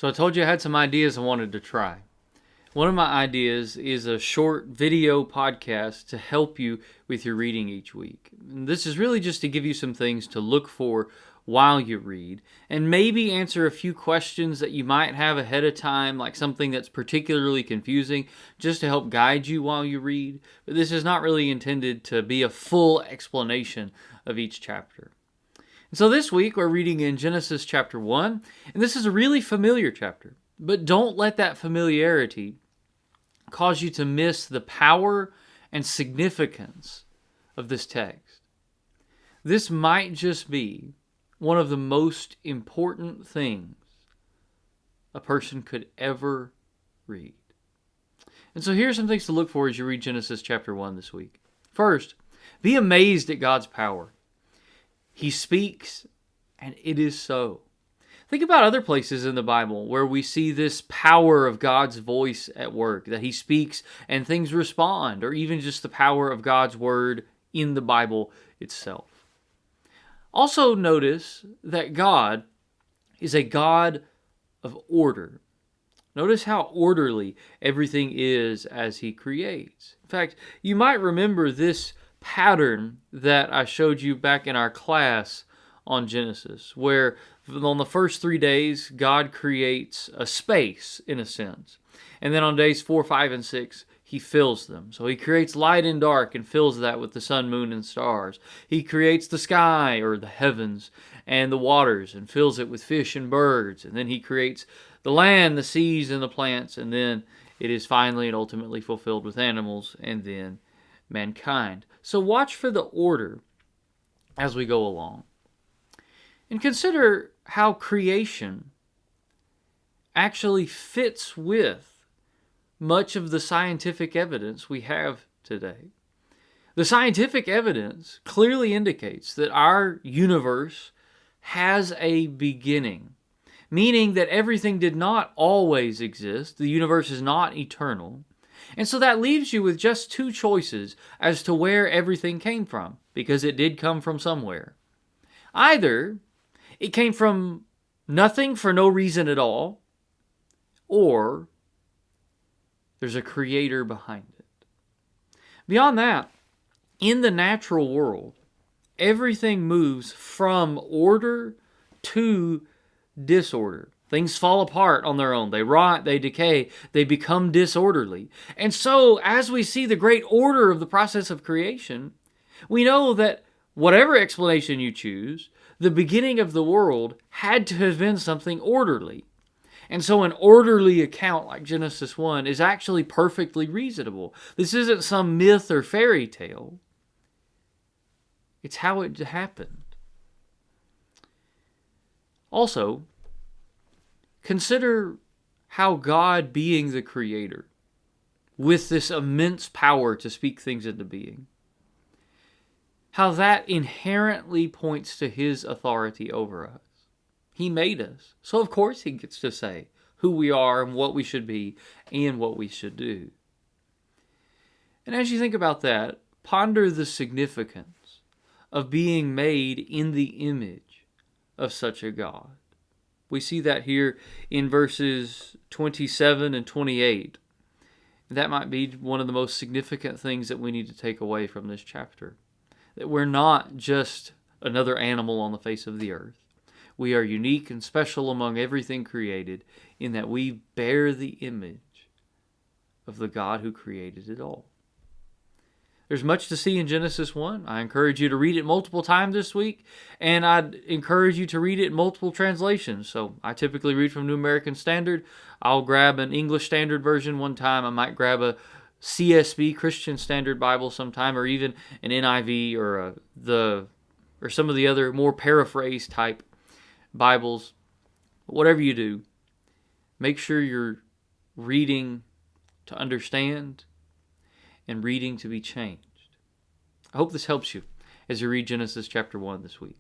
So I told you I had some ideas I wanted to try. One of my ideas is a short video podcast to help you with your reading each week. And this is really just to give you some things to look for while you read and maybe answer a few questions that you might have ahead of time, like something that's particularly confusing, just to help guide you while you read. But this is not really intended to be a full explanation of each chapter. And so this week we're reading in Genesis chapter 1, and this is a really familiar chapter. But don't let that familiarity cause you to miss the power and significance of this text. This might just be one of the most important things a person could ever read. And so here are some things to look for as you read Genesis chapter 1 this week. First, be amazed at God's power. He speaks, and it is so. Think about other places in the Bible where we see this power of God's voice at work, that He speaks and things respond, or even just the power of God's word in the Bible itself. Also notice that God is a God of order. Notice how orderly everything is as He creates. In fact, you might remember this pattern that I showed you back in our class on Genesis, where on the first 3 days, God creates a space, in a sense. And then on days 4, 5, and 6, He fills them. So He creates light and dark and fills that with the sun, moon, and stars. He creates the sky, or the heavens, and the waters, and fills it with fish and birds. And then He creates the land, the seas, and the plants. And then it is finally and ultimately fulfilled with animals, and then mankind. So watch for the order as we go along. And consider how creation actually fits with much of the scientific evidence we have today. The scientific evidence clearly indicates that our universe has a beginning, meaning that everything did not always exist. The universe is not eternal. And so that leaves you with just two choices as to where everything came from, because it did come from somewhere. Either it came from nothing for no reason at all, or there's a creator behind it. Beyond that, in the natural world, everything moves from order to disorder. Things fall apart on their own. They rot, they decay, they become disorderly. And so, as we see the great order of the process of creation, we know that whatever explanation you choose, the beginning of the world had to have been something orderly. And so an orderly account like Genesis 1 is actually perfectly reasonable. This isn't some myth or fairy tale. It's how it happened. Also, consider how God, being the creator, with this immense power to speak things into being, how that inherently points to His authority over us. He made us, so of course He gets to say who we are and what we should be and what we should do. And as you think about that, ponder the significance of being made in the image of such a God. We see that here in verses 27 and 28. That might be one of the most significant things that we need to take away from this chapter. That we're not just another animal on the face of the earth. We are unique and special among everything created in that we bear the image of the God who created it all. There's much to see in Genesis 1. I encourage you to read it multiple times this week, and I'd encourage you to read it in multiple translations. So I typically read from New American Standard. I'll grab an English Standard Version one time. I might grab a CSB, Christian Standard Bible, sometime, or even an NIV or some of the other more paraphrase type Bibles. Whatever you do, make sure you're reading to understand and reading to be changed. I hope this helps you as you read Genesis chapter 1 this week.